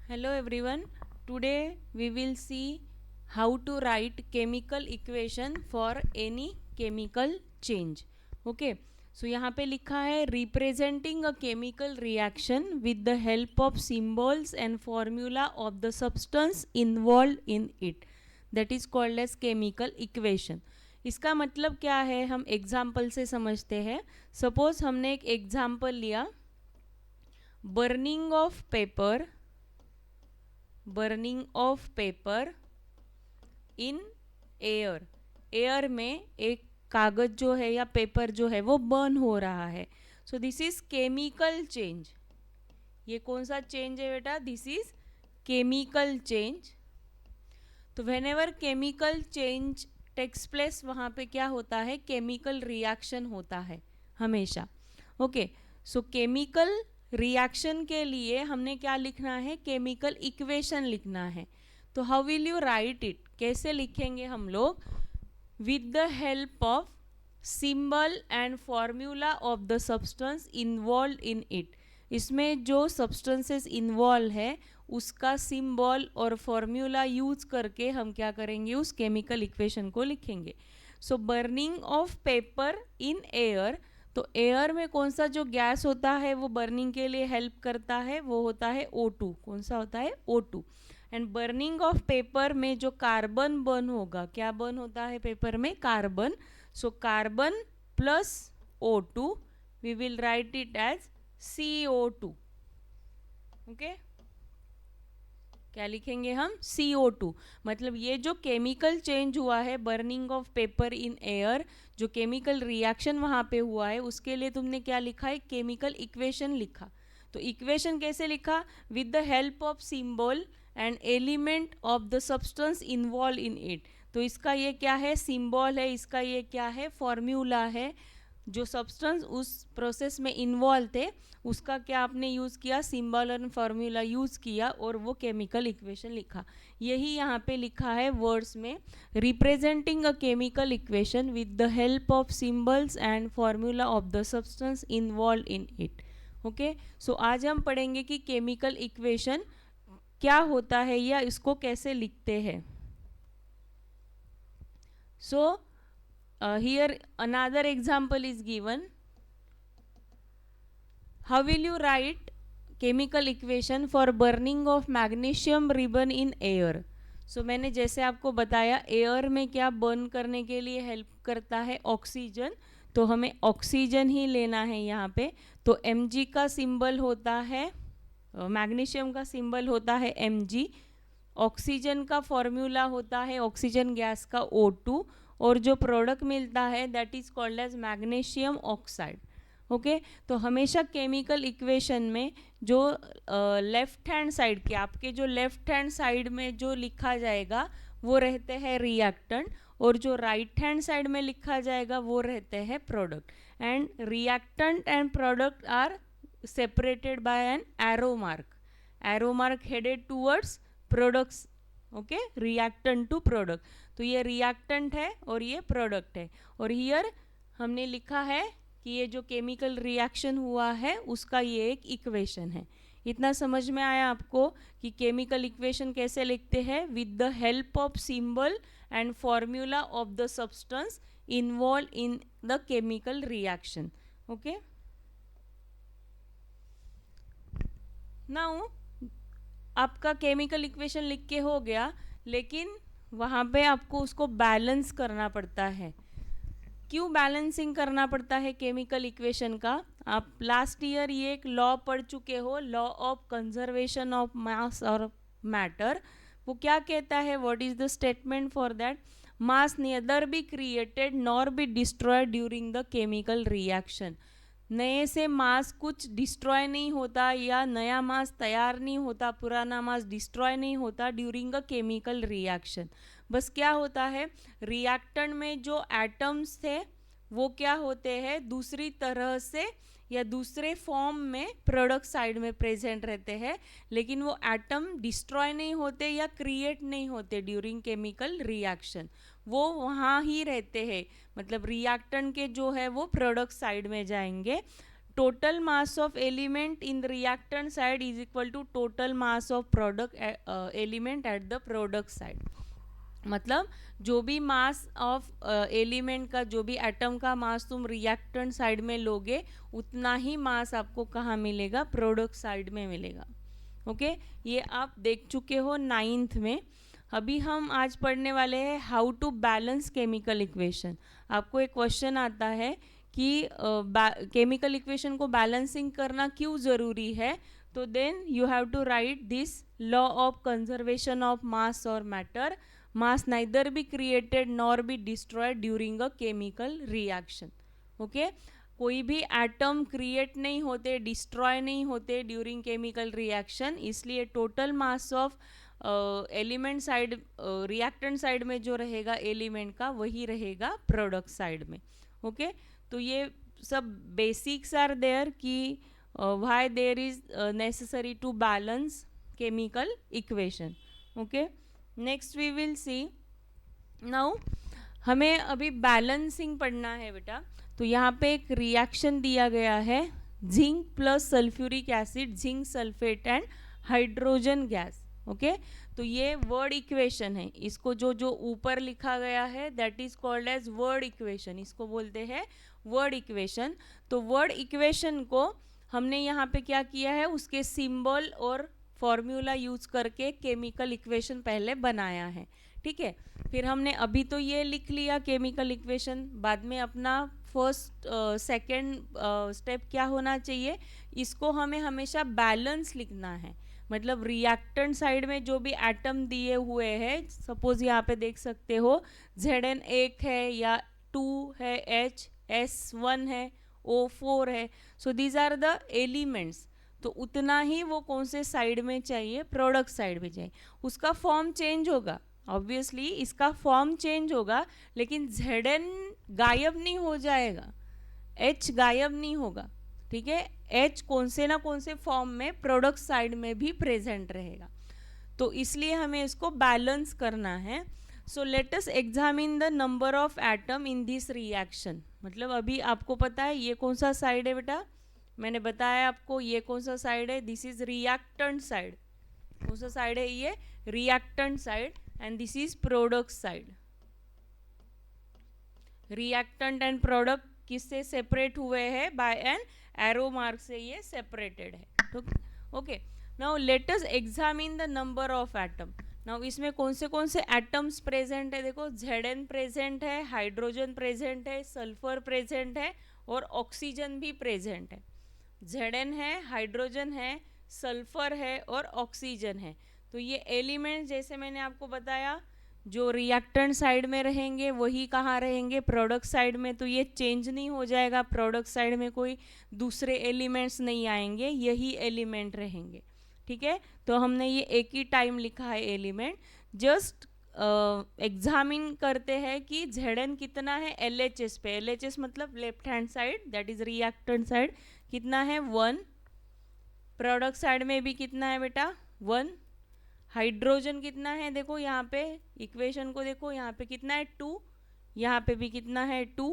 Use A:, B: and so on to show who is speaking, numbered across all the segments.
A: Hello everyone. Today we will see how to write chemical equation for any chemical change. Okay. So यहाँ पे लिखा है representing a chemical reaction with the help of symbols and formula of the substance involved in it. That is called as chemical equation. इसका मतलब क्या है हम example से समझते हैं. सपोज हमने एक एग्जाम्पल लिया burning of paper in air. Air में एक कागज जो है या पेपर जो है वो बर्न हो रहा है. So this is chemical change. ये कौन सा चेंज है बेटा? This is chemical change. तो whenever chemical change takes place वहाँ पे क्या होता है? केमिकल रिएक्शन होता है हमेशा. ओके. सो केमिकल रिएक्शन के लिए हमने क्या लिखना है? केमिकल इक्वेशन लिखना है. तो how will you right it? कैसे लिखेंगे हम लोग? With the help of symbol and formula of the substance involve in it. इसमें जो सब्सटेंसेस इन्वॉल्व है उसका सिंबल और फॉर्मूला यूज करके हम क्या करेंगे? उस केमिकल इक्वेशन को लिखेंगे. So burning of paper in air. तो एयर में कौन सा जो गैस होता है वो बर्निंग के लिए हेल्प करता है? वो होता है O2. कौन सा होता है? O2. And burning of paper में जो कार्बन बर्न होगा, क्या बर्न होता है पेपर में? Carbon. So carbon plus O2 we will write it as CO2. Okay. क्या लिखेंगे हम? CO2. मतलब ये जो केमिकल चेंज हुआ है burning of paper in air, जो केमिकल रिएक्शन वहाँ पे हुआ है उसके लिए तुमने क्या लिखा है? केमिकल इक्वेशन लिखा. तो इक्वेशन कैसे लिखा? With the help of symbol and element of the substance involve in it. तो इसका ये क्या है? सिंबल है. इसका ये क्या है? फॉर्मूला है. जो सब्सटेंस उस प्रोसेस में इन्वॉल्व थे उसका क्या आपने यूज़ किया? सिंबल और फार्मूला यूज़ किया और वो केमिकल इक्वेशन लिखा. यही यहाँ पे लिखा है वर्ड्स में, representing a chemical equation with the help of symbols and formula of the substance involve in it. Okay. So आज हम पढ़ेंगे कि केमिकल इक्वेशन क्या होता है या इसको कैसे लिखते हैं. सो here another example is given. How will you write chemical equation for burning of magnesium ribbon in air? So मैंने जैसे आपको बताया एयर में क्या बर्न करने के लिए हेल्प करता है? ऑक्सीजन. तो हमें ऑक्सीजन ही लेना है यहाँ पे. तो Mg का सिंबल होता है, मैग्नीशियम का सिंबल होता है Mg. ऑक्सीजन का फॉर्मूला होता है ऑक्सीजन गैस का O2 और जो प्रोडक्ट मिलता है that is called as magnesium oxide. Okay. तो हमेशा केमिकल इक्वेशन में जो लेफ्ट हैंड साइड के, आपके जो लेफ्ट हैंड साइड में जो लिखा जाएगा वो रहते हैं रिएक्टेंट और जो राइट हैंड साइड में लिखा जाएगा वो रहते हैं product. And reactant and product are separated by an arrow mark. Arrow mark headed towards products. Okay. Reactant to product. तो ये रिएक्टेंट है और ये प्रोडक्ट है. और हियर हमने लिखा है कि ये जो केमिकल रिएक्शन हुआ है उसका ये एक इक्वेशन है. इतना समझ में आया आपको कि केमिकल इक्वेशन कैसे लिखते हैं? With the help of symbol and formula of the substance involve in the chemical reaction. Okay. Now आपका केमिकल इक्वेशन लिख के हो गया, लेकिन वहाँ पे आपको उसको बैलेंस करना पड़ता है. क्यों बैलेंसिंग करना पड़ता है केमिकल इक्वेशन का? आप लास्ट ईयर ये एक लॉ पढ़ चुके हो, law of conservation of mass और मैटर. वो क्या कहता है? What is the statement for that? Mass neither be created nor be destroyed during the chemical reaction. नए से मास कुछ डिस्ट्रॉय नहीं होता या नया मास तैयार नहीं होता, पुराना मास डिस्ट्रॉय नहीं होता ड्यूरिंग अ केमिकल रिएक्शन. बस क्या होता है? रिएक्टेंट में जो एटम्स थे वो क्या होते हैं? दूसरी तरह से या दूसरे फॉर्म में प्रोडक्ट साइड में प्रेजेंट रहते हैं, लेकिन वो एटम डिस्ट्रॉय नहीं होते या क्रिएट नहीं होते ड्यूरिंग केमिकल रिएक्शन. वो वहाँ ही रहते हैं. मतलब रिएक्टेंट के जो है वो प्रोडक्ट साइड में जाएंगे. total mass of element in the reactant side is equal to total mass of product element at the product side. मतलब जो भी मास ऑफ एलिमेंट का, जो भी एटम का मास तुम रिएक्टेंट साइड में लोगे, उतना ही मास आपको कहाँ मिलेगा, प्रोडक्ट साइड में मिलेगा. ओके ये आप देख चुके हो 9th में. अभी हम आज पढ़ने वाले हैं how to balance chemical equation. आपको एक क्वेश्चन आता है कि केमिकल इक्वेशन को बैलेंसिंग करना क्यों ज़रूरी है, तो then you have to write this law of conservation of mass और matter. Mass neither be created nor be destroyed during a chemical reaction. Okay? कोई भी एटम क्रिएट नहीं होते, डिस्ट्रॉय नहीं होते ड्यूरिंग केमिकल रिएक्शन. इसलिए total mass of element side, reactant side में जो रहेगा एलिमेंट का, वही रहेगा प्रोडक्ट साइड में. ओके तो ये सब बेसिक्स आर देयर कि why there is necessary to balance chemical equation. Okay next we will see. Now हमें अभी बैलेंसिंग पढ़ना है बेटा. तो यहाँ पे एक रिएक्शन दिया गया है, zinc plus sulphuric acid, zinc sulphate and hydrogen gas. Okay तो ये वर्ड इक्वेशन है. इसको जो जो ऊपर लिखा गया है that is called as word equation. इसको बोलते हैं वर्ड इक्वेशन. तो वर्ड इक्वेशन को हमने यहाँ पे क्या किया है, उसके सिंबल और फॉर्मूला यूज करके केमिकल इक्वेशन पहले बनाया है. ठीक है, फिर हमने अभी तो ये लिख लिया केमिकल इक्वेशन. बाद में अपना फर्स्ट सेकंड स्टेप क्या होना चाहिए, इसको हमें हमेशा बैलेंस लिखना है. मतलब रिएक्टेंट साइड में जो भी एटम दिए हुए हैं, सपोज यहाँ पे देख सकते हो Zn 1 है या 2 है, H S1 है, O4 है. So these are the elements. तो उतना ही वो कौन से साइड में चाहिए, प्रोडक्ट साइड में चाहिए. उसका फॉर्म चेंज होगा, ऑब्वियसली इसका फॉर्म चेंज होगा, लेकिन Zn गायब नहीं हो जाएगा, H गायब नहीं होगा. ठीक है, H कौन से ना कौन से फॉर्म में प्रोडक्ट साइड में भी प्रेजेंट रहेगा. तो इसलिए हमें इसको बैलेंस करना है. So let us examine the number of atom in this reaction. मतलब अभी आपको पता है ये कौन सा साइड है बेटा, मैंने बताया आपको ये कौन सा साइड है, दिस इज रिएक्टेंट साइड. कौन सा साइड है ये, reactant side. And this is product side. Reactant and product किससे सेपरेट हुए हैं, बाय एन एरो मार्क से ये सेपरेटेड है. Okay now let us examine the number of atom. Now इसमें कौन से एटम्स प्रेजेंट है, देखो Zn प्रेजेंट है, हाइड्रोजन प्रेजेंट है, सल्फर प्रेजेंट है और ऑक्सीजन भी प्रेजेंट है. Zn है, हाइड्रोजन है, सल्फर है और ऑक्सीजन है. तो ये एलिमेंट जैसे मैंने आपको बताया, जो रिएक्टेंट साइड में रहेंगे वही कहाँ रहेंगे, प्रोडक्ट साइड में. तो ये चेंज नहीं हो जाएगा, प्रोडक्ट साइड में कोई दूसरे एलिमेंट्स नहीं आएंगे, यही एलिमेंट रहेंगे. ठीक है, तो हमने ये एक ही टाइम लिखा है एलिमेंट. जस्ट एग्जामिन करते हैं कि Zn कितना है LHS पे. LHS मतलब left hand side, that is reactant side, कितना है 1. प्रोडक्ट साइड में भी कितना है बेटा 1. हाइड्रोजन कितना है, देखो यहाँ पे इक्वेशन को देखो, यहाँ पे कितना है 2, यहाँ पे भी कितना है 2.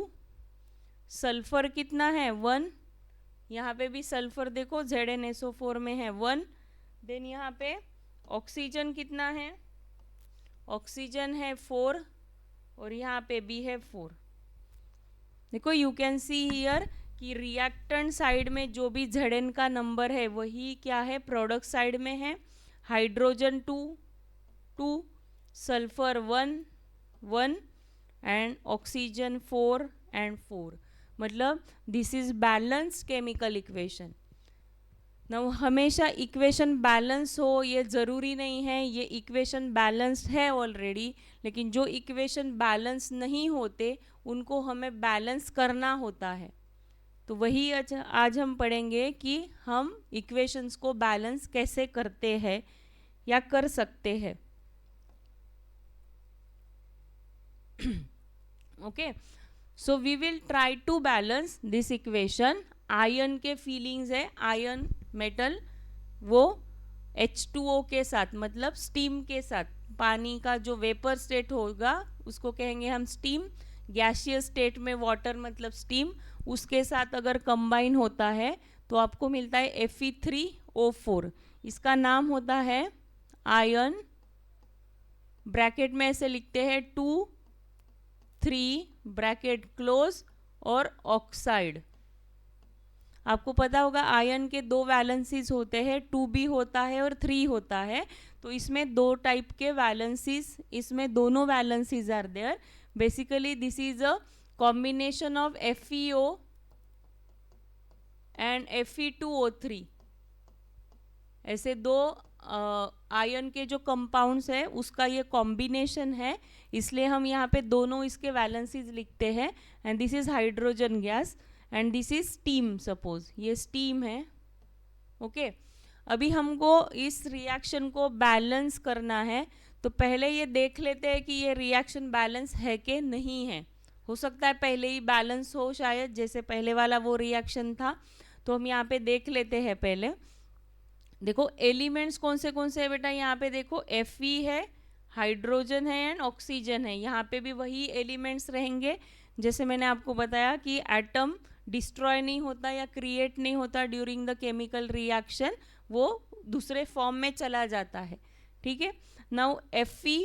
A: सल्फर कितना है 1, यहाँ पे भी सल्फर देखो ZnSO4 में है 1. देन यहाँ पे ऑक्सीजन कितना है, ऑक्सीजन है 4 और यहाँ पे भी है 4. देखो यू कैन सी हियर कि रिएक्टेंट साइड में जो भी Zn का नंबर है वही क्या है, प्रोडक्ट साइड में है. Hydrogen 2 2, sulphur 1 1 and oxygen 4 and 4. मतलब this is balance chemical equation. Now हमेशा इक्वेशन बैलेंस हो ये ज़रूरी नहीं है, ये इक्वेशन बैलेंस्ड है ऑलरेडी, लेकिन जो इक्वेशन बैलेंस नहीं होते उनको हमें बैलेंस करना होता है. तो वही आज हम पढ़ेंगे कि हम इक्वेशंस को बैलेंस कैसे करते हैं या कर सकते हैं. Okay so we will try to balance this equation. Ion के फीलिंग्स है, आयन मेटल वो H2O के साथ, मतलब स्टीम के साथ, पानी का जो वेपर स्टेट होगा उसको कहेंगे हम स्टीम. गैसियस स्टेट में वाटर मतलब स्टीम, उसके साथ अगर कंबाइन होता है तो आपको मिलता है Fe3O4। इसका नाम होता है आयन, ब्रैकेट में ऐसे लिखते हैं 2 3 ब्रैकेट क्लोज और ऑक्साइड। आपको पता होगा आयन के दो वैलेंसीज होते हैं, 2 भी होता है और 3 होता है। तो इसमें दो टाइप के वैलेंसीज, इसमें दोनों valencies are there. Basically this is a combination of FeO and Fe2O3। ऐसे दो आयन के जो कंपाउंड्स है उसका ये कॉम्बिनेशन है, इसलिए हम यहाँ पे दोनों इसके वैलेंसीज लिखते हैं। And this is hydrogen gas and this is steam. Suppose ये स्टीम है, ओके। अभी हमको इस रिएक्शन को बैलेंस करना है, तो पहले ये देख लेते हैं कि ये रिएक्शन बैलेंस है कि नहीं है। हो सकता है पहले ही बैलेंस हो, शायद जैसे पहले वाला वो रिएक्शन था। तो हम यहाँ पे देख लेते हैं पहले। देखो एलिमेंट्स कौन से है बेटा, यहाँ पे देखो Fe है, हाइड्रोजन है एंड ऑक्सीजन है। यहाँ पे भी वही एलिमेंट्स रहेंगे। जैसे मैंने आपको बताया कि एटम डिस्ट्रॉय नहीं होता या क्रिएट नहीं होता ड्यूरिंग द केमिकल रिएक्शन, वो दूसरे फॉर्म में चला जाता है, ठीक है। नाउ Fe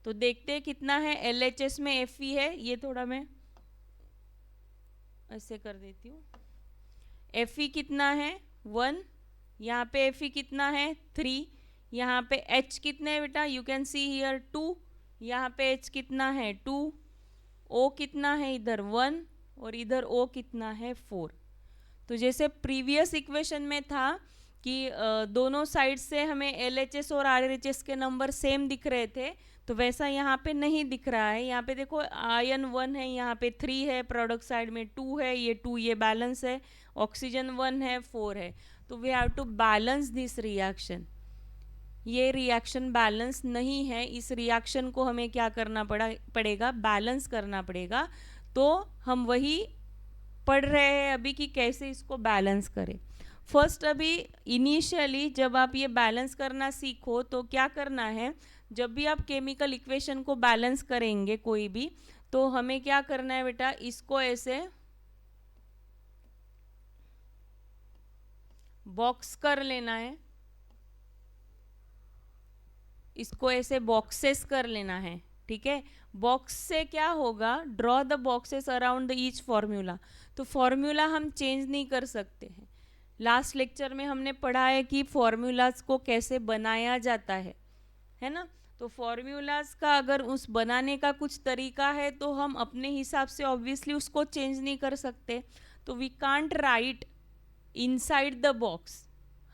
A: तो देखते हैं कितना है। LHS में Fe है, ये थोड़ा मैं ऐसे कर देती हूँ। Fe कितना है 1, यहाँ पे Fe कितना है 3, यहाँ पे H कितने है बेटा, यू कैन सी हियर 2, यहाँ पे H कितना है 2, O कितना है इधर 1 और इधर O कितना है 4। तो जैसे प्रीवियस इक्वेशन में था कि दोनों साइड से हमें LHS और RHS के नंबर सेम दिख रहे थे, तो वैसा यहाँ पे नहीं दिख रहा है। यहाँ पे देखो आयन 1 है, यहाँ पे 3 है, प्रोडक्ट साइड में 2 है, ये 2 ये बैलेंस है, ऑक्सीजन 1 है 4 है। तो we have to balance this reaction. ये रिएक्शन बैलेंस नहीं है, इस रिएक्शन को हमें क्या करना पड़ेगा, बैलेंस करना पड़ेगा। तो हम वही पढ़ रहे हैं अभी कि कैसे इसको बैलेंस करें। फर्स्ट अभी इनिशियली जब आप ये बैलेंस करना सीखो तो क्या करना है, जब भी आप केमिकल इक्वेशन को बैलेंस करेंगे कोई भी, तो हमें क्या करना है बेटा, इसको ऐसे बॉक्स कर लेना है, इसको ऐसे बॉक्सेस कर लेना है, ठीक है। बॉक्स से क्या होगा, draw the boxes around the each formula. तो फॉर्मूला हम चेंज नहीं कर सकते हैं। लास्ट लेक्चर में हमने पढ़ा है कि फॉर्मूलाज को कैसे बनाया जाता है ना। तो फॉर्मूलाज का अगर उस बनाने का कुछ तरीका है तो हम अपने हिसाब से ऑब्वियसली उसको चेंज नहीं कर सकते। तो we can't write inside the box.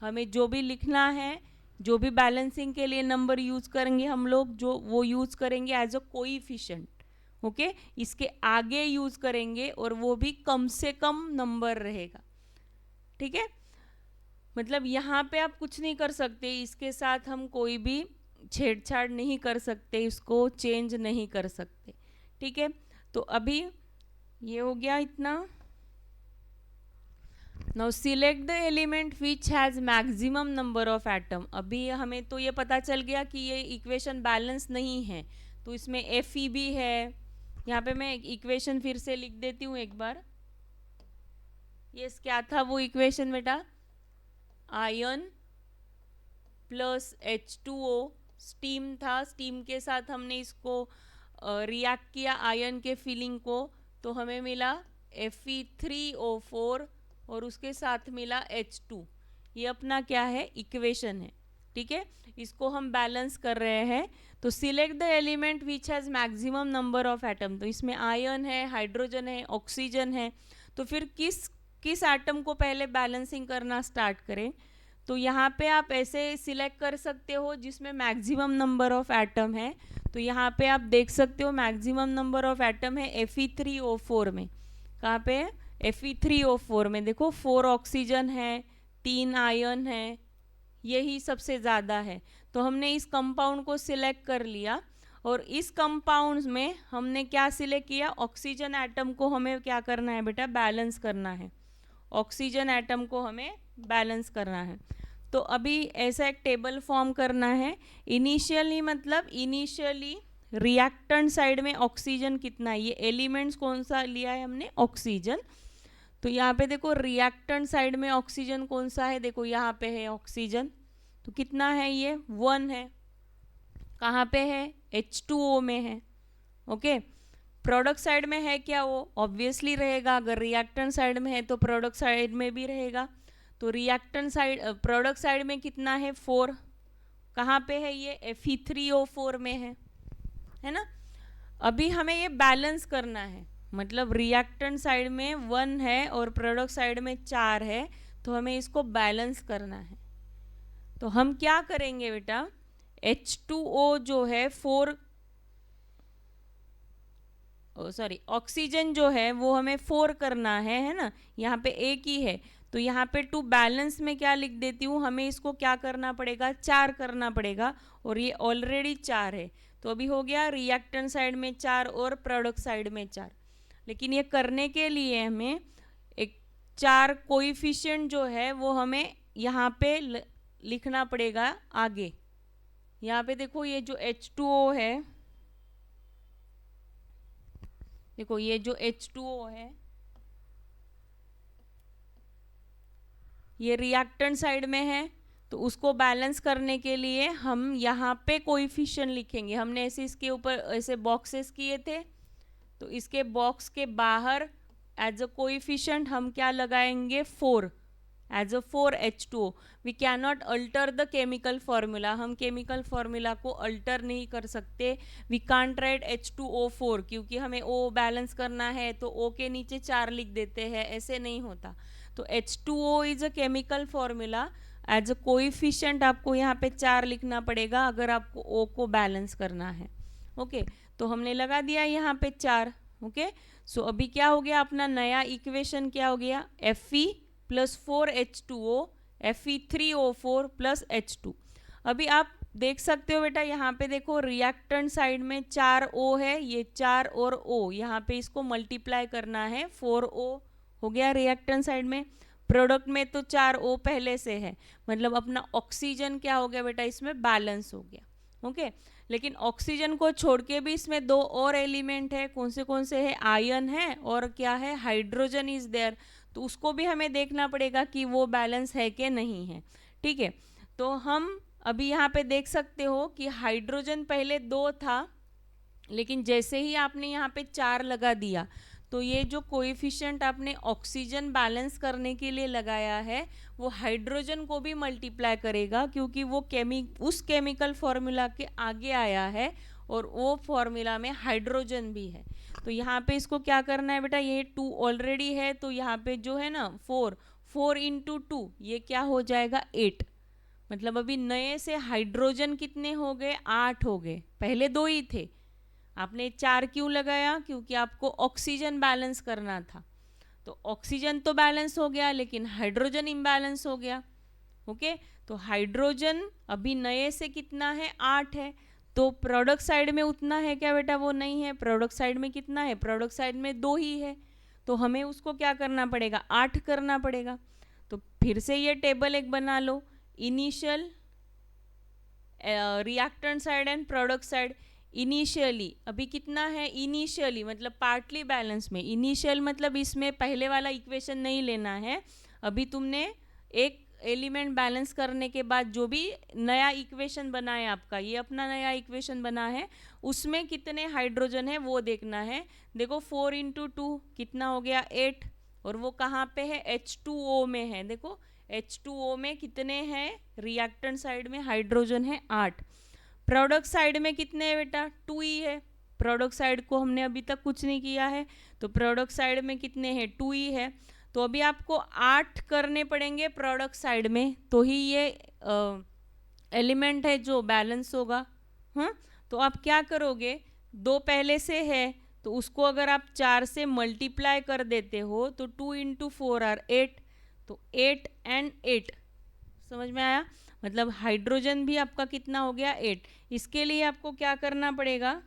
A: हमें जो भी लिखना है, जो भी बैलेंसिंग के लिए नंबर यूज करेंगे हम लोग, जो वो यूज करेंगे एज अ कोएफिशिएंट, ओके। इसके आगे यूज करेंगे और वो भी कम से कम नंबर रहेगा, ठीक है। मतलब यहाँ पे आप कुछ नहीं कर सकते, इसके साथ हम कोई भी छेड़छाड़ नहीं कर सकते, इसको चेंज नहीं कर सकते, ठीक है। तो अभी ये हो गया इतना। Now select the element which has maximum number of atom. अभी हमें तो ये पता चल गया कि ये इक्वेशन बैलेंस नहीं है, तो इसमें Fe भी है। यहाँ पे मैं इक्वेशन फिर से लिख देती हूँ एक बार। ये क्या था वो इक्वेशन बेटा, आयन प्लस H2O स्टीम था, स्टीम के साथ हमने इसको रिएक्ट किया आयन के फिलिंग को, तो हमें मिला Fe3O4 और उसके साथ मिला H2। ये अपना क्या है, इक्वेशन है, ठीक है। इसको हम बैलेंस कर रहे हैं। तो select the element which has maximum number of atom. तो इसमें आयन है, हाइड्रोजन है, ऑक्सीजन है। तो फिर किस एटम को पहले बैलेंसिंग करना स्टार्ट करें, तो यहाँ पे आप ऐसे सिलेक्ट कर सकते हो जिसमें मैक्सिमम नंबर ऑफ एटम है। तो यहाँ पे आप देख सकते हो मैक्सिमम नंबर ऑफ एटम है Fe3O4 में। कहाँ पे है, Fe3O4 में। देखो 4 ऑक्सीजन है, 3 आयन है, यही सबसे ज़्यादा है। तो हमने इस कंपाउंड को सिलेक्ट कर लिया और इस कंपाउंड में हमने क्या सिलेक्ट किया, ऑक्सीजन एटम को हमें क्या करना है बेटा, बैलेंस करना है। ऑक्सीजन एटम को हमें बैलेंस करना है। तो अभी ऐसा एक टेबल फॉर्म करना है। इनिशियली मतलब इनिशियली रिएक्टेंट साइड में ऑक्सीजन कितना है, ये एलिमेंट्स कौन सा लिया है हमने, ऑक्सीजन। तो यहाँ पे देखो रिएक्टेंट साइड में ऑक्सीजन कौन सा है, देखो यहाँ पे है ऑक्सीजन, तो कितना है ये 1 है। कहाँ पे है, H2O में है। ओके, प्रोडक्ट साइड में है क्या, वो ऑब्वियसली रहेगा, अगर रिएक्टेंट साइड में है तो प्रोडक्ट साइड में भी रहेगा। तो रिएक्टेंट साइड प्रोडक्ट साइड में कितना है 4, कहाँ पे है ये Fe3O4 में है ना। अभी हमें ये बैलेंस करना है, मतलब रिएक्टेंट साइड में 1 है और प्रोडक्ट साइड में 4 है, तो हमें इसको बैलेंस करना है। तो हम क्या करेंगे बेटा, H2O जो है 4 सॉरी ऑक्सीजन जो है वो हमें 4 करना है ना, यहाँ पे एक ही है, तो यहाँ पे टू बैलेंस में क्या लिख देती हूँ, हमें इसको क्या करना पड़ेगा, 4 करना पड़ेगा, और ये ऑलरेडी 4 है। तो अभी हो गया रिएक्टेंट साइड में 4 और प्रोडक्ट साइड में 4। लेकिन ये करने के लिए हमें एक 4 कोएफिशिएंट जो है वो हमें यहाँ पे लिखना पड़ेगा आगे। यहाँ पे देखो ये जो H2O है, देखो ये जो H2O है ये रिएक्टेंट साइड में है, तो उसको बैलेंस करने के लिए हम यहाँ पे कोएफिशिएंट लिखेंगे। हमने ऐसे इसके ऊपर ऐसे बॉक्सेस किए थे, तो इसके बॉक्स के बाहर एज अ कोएफिशिएंट हम क्या लगाएंगे, 4 as a 4H2O। We can not alter the chemical formula, हम केमिकल फॉर्मूला को अल्टर नहीं कर सकते। वी कांट राइट H2O4, क्योंकि हमें O बैलेंस करना है तो O के नीचे 4 लिख देते हैं, ऐसे नहीं होता। तो H2O is a chemical formula, as a coefficient आपको यहाँ पे 4 लिखना पड़ेगा अगर आपको O को बैलेंस करना है। ओके, तो हमने लगा दिया यहाँ पे 4। ओके, सो अभी क्या हो गया, अपना नया इक्वेशन क्या हो गया, Fe plus 4H2O Fe3O4 plus H2। अभी आप देख सकते हो बेटा, यहाँ पे देखो रिएक्टेंट साइड में 4 O है, ये 4 और O यहाँ पे इसको मल्टीप्लाई करना है, 4O हो गया रिएक्टेंट साइड में। प्रोडक्ट में तो 4 O पहले से है, मतलब अपना ऑक्सीजन क्या हो गया बेटा, इसमें बैलेंस हो गया। ओके, लेकिन ऑक्सीजन को छोड़ के भी इसमें 2 और एलिमेंट है, कौन से है, आयन है और क्या है, हाइड्रोजन इज देयर। तो उसको भी हमें देखना पड़ेगा कि वो बैलेंस है कि नहीं है। ठीक है, तो हम अभी यहाँ पे देख सकते हो कि हाइड्रोजन पहले 2 था, लेकिन जैसे ही आपने यहाँ पे 4 लगा दिया, तो ये जो कोएफिशिएंट आपने ऑक्सीजन बैलेंस करने के लिए लगाया है वो हाइड्रोजन को भी मल्टीप्लाई करेगा, क्योंकि वो उस केमिकल फॉर्मूला के आगे आया है और वो फॉर्मूला में हाइड्रोजन भी है। तो यहाँ पे इसको क्या करना है बेटा, ये 2 ऑलरेडी है, तो यहाँ पे जो है ना 4 इंटू 2 ये क्या हो जाएगा 8। मतलब अभी नए से हाइड्रोजन कितने हो गए, 8 हो गए, पहले 2 ही थे। आपने 4 क्यों लगाया, क्योंकि आपको ऑक्सीजन बैलेंस करना था। तो ऑक्सीजन तो बैलेंस हो गया, लेकिन हाइड्रोजन इम्बैलेंस हो गया। ओके, तो हाइड्रोजन अभी नए से कितना है, 8 है। तो प्रोडक्ट साइड में उतना है क्या बेटा, वो नहीं है। प्रोडक्ट साइड में कितना है, प्रोडक्ट साइड में 2 ही है, तो हमें उसको क्या करना पड़ेगा, 8 करना पड़ेगा। तो फिर से ये टेबल एक बना लो, initial reactant side and product side. Initially अभी कितना है, इनिशियली मतलब पार्टली बैलेंस में, इनिशियल मतलब इसमें पहले वाला इक्वेशन नहीं लेना है। अभी तुमने एक एलिमेंट बैलेंस करने के बाद जो भी नया इक्वेशन बना है आपका, ये अपना नया इक्वेशन बना है, उसमें कितने हाइड्रोजन है वो देखना है। देखो 4 इंटू 2 कितना हो गया 8, और वो कहाँ पे है, H2O में है। देखो H2O में कितने हैं, रिएक्टेंट साइड में हाइड्रोजन है 8। प्रोडक्ट साइड में कितने हैं बेटा, 2 ही है। प्रोडक्ट साइड को हमने अभी तक कुछ नहीं किया है, तो प्रोडक्ट साइड में कितने हैं, 2 ही है। तो अभी आपको 8 करने पड़ेंगे प्रोडक्ट साइड में, तो ही ये एलिमेंट है जो बैलेंस होगा। हाँ, तो आप क्या करोगे, 2 पहले से है, तो उसको अगर आप 4 से मल्टीप्लाई कर देते हो तो 2 इंटू 4 आर 8, तो 8 एंड 8, समझ में आया। मतलब हाइड्रोजन भी आपका कितना हो गया 8। इसके लिए आपको क्या करना पड़ेगा,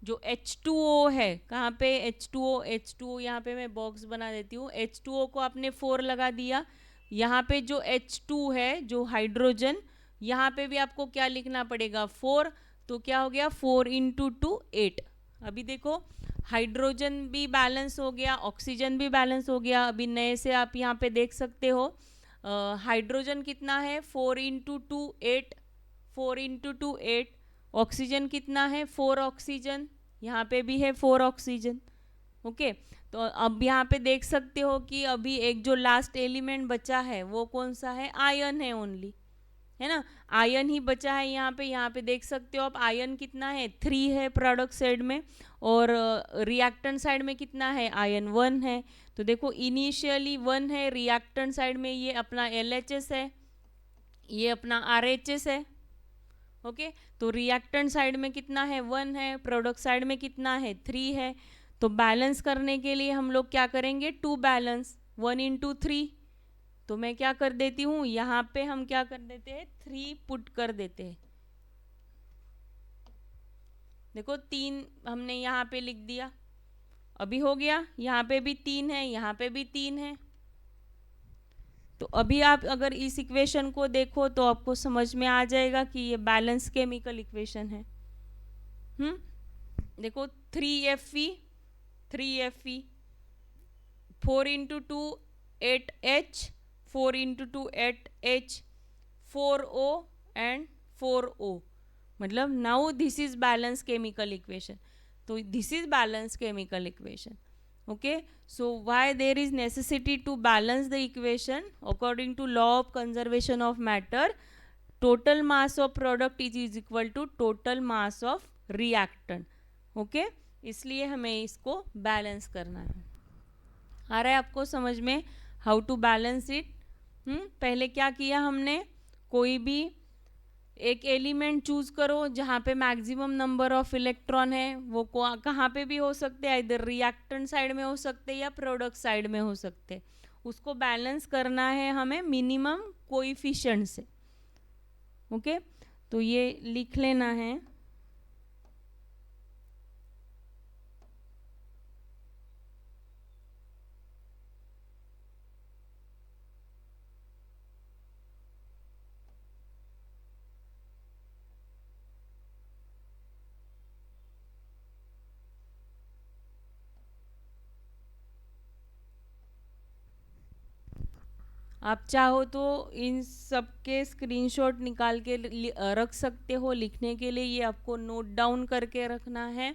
A: जो H2O है, कहाँ पे H2O यहाँ पे मैं बॉक्स बना देती हूँ। H2O को आपने 4 लगा दिया, यहाँ पे जो H2 है जो हाइड्रोजन, यहाँ पे भी आपको क्या लिखना पड़ेगा 4, तो क्या हो गया 4 इंटू 2 8। अभी देखो हाइड्रोजन भी बैलेंस हो गया, ऑक्सीजन भी बैलेंस हो गया। अभी नए से आप यहाँ पे देख सकते हो हाइड्रोजन कितना है 4 इंटू 2 8, 4 इंटू 2 8। ऑक्सीजन कितना है 4 ऑक्सीजन, यहाँ पे भी है 4 ऑक्सीजन। ओके तो अब यहाँ पे देख सकते हो कि अभी एक जो लास्ट एलिमेंट बचा है वो कौन सा है, आयन है ओनली, है ना, आयन ही बचा है यहाँ पे देख सकते हो आप आयन कितना है 3 है प्रोडक्ट साइड में, और रिएक्टेंट साइड में कितना है आयन 1 है। तो देखो इनिशियली 1 है, रिएक्टेंट साइड में ये अपना LHS है, ये अपना RHS है। ओके तो रिएक्टेंट साइड में कितना है 1 है, प्रोडक्ट साइड में कितना है 3 है। तो बैलेंस करने के लिए हम लोग क्या करेंगे 2 बैलेंस 1 इंटू 3। तो मैं क्या कर देती हूँ यहाँ पे हम क्या कर देते हैं 3 पुट कर देते हैं। देखो 3 हमने यहाँ पे लिख दिया, अभी हो गया, यहाँ पे भी 3 है, यहाँ पे भी 3 है। तो अभी आप अगर इस इक्वेशन को देखो तो आपको समझ में आ जाएगा कि ये बैलेंस केमिकल इक्वेशन है। देखो 3Fe 4 into 2 8H, 4 into 2 8H, 4O and 4O, मतलब now this is balance chemical equation. तो this is balance chemical equation. okay so why there is necessity to balance the equation according to law of conservation of matter, total mass of product is equal to total mass of reactant। okay इसलिए हमें इसको balance करना है। आ रहा है आपको समझ में हाउ टू बैलेंस इट। पहले क्या किया हमने, कोई भी एक एलिमेंट चूज करो जहाँ पे मैक्सिमम नंबर ऑफ इलेक्ट्रॉन है, वो कहाँ पे भी हो सकते हैं, इधर रिएक्टेंट साइड में हो सकते हैं या प्रोडक्ट साइड में हो सकते हैं। उसको बैलेंस करना है हमें मिनिमम कोएफिशिएंट से। ओके तो ये लिख लेना है। आप चाहो तो इन सब के स्क्रीनशॉट निकाल के रख सकते हो, लिखने के लिए ये आपको नोट डाउन करके रखना है।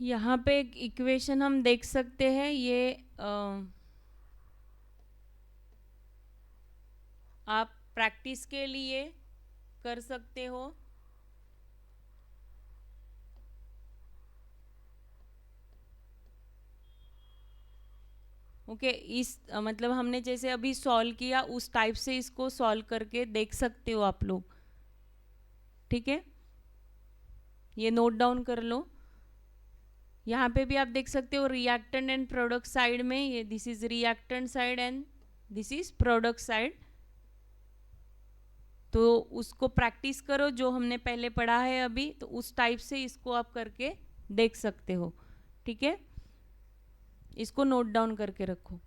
A: यहाँ पे एक इक्वेशन हम देख सकते हैं, ये आप प्रैक्टिस के लिए कर सकते हो। ओके इस मतलब हमने जैसे अभी सॉल्व किया उस टाइप से इसको सॉल्व करके देख सकते हो आप लोग। ठीक है ये नोट डाउन कर लो। यहाँ पे भी आप देख सकते हो रिएक्टेंट एंड प्रोडक्ट साइड में, ये this is reactant side and this is product side. तो उसको प्रैक्टिस करो जो हमने पहले पढ़ा है अभी, तो उस टाइप से इसको आप करके देख सकते हो। ठीक है इसको नोट डाउन करके रखो।